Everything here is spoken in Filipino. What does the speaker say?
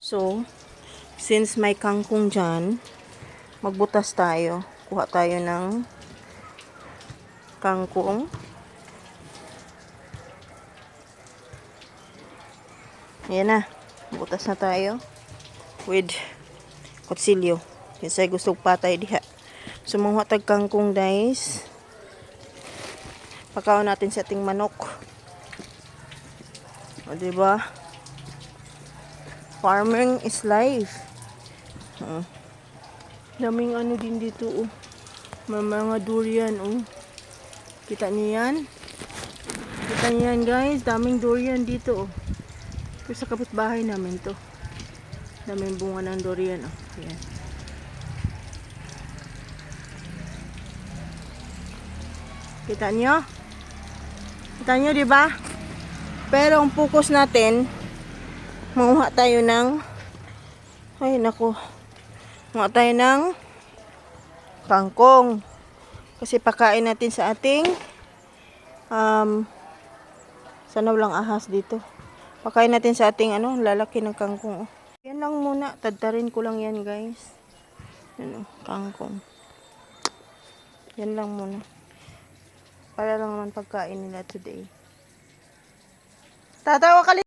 So, since may kangkong dyan, magbutas tayo. Kuha tayo ng kangkong. Ayan na. Butas na tayo. With kutsilyo. Kasi gusto patay diha. Sumuha tag kangkong guys. Pakaon natin sa ating manok. O diba? Farming is life. Daming ano din dito oh. May mga durian oh. Kita niyo yan? Kita niyo yan guys? Daming durian dito oh. Ito sa kapitbahay namin to. Daming bunga ng durian oh. Ayan. Kita niyo? Kita niyo diba? Pero ang focus natin, manguha tayo ng ay nako. Manguha tayo ng kangkong. Kasi pakain natin sa ating sana walang ahas dito. Pakain natin sa ating lalaki ng kangkong. Oh. Yan lang muna. Tadtarin ko lang yan guys. Yan kangkong. Yan lang muna. Para lang naman pagkain nila today. Tatawa ka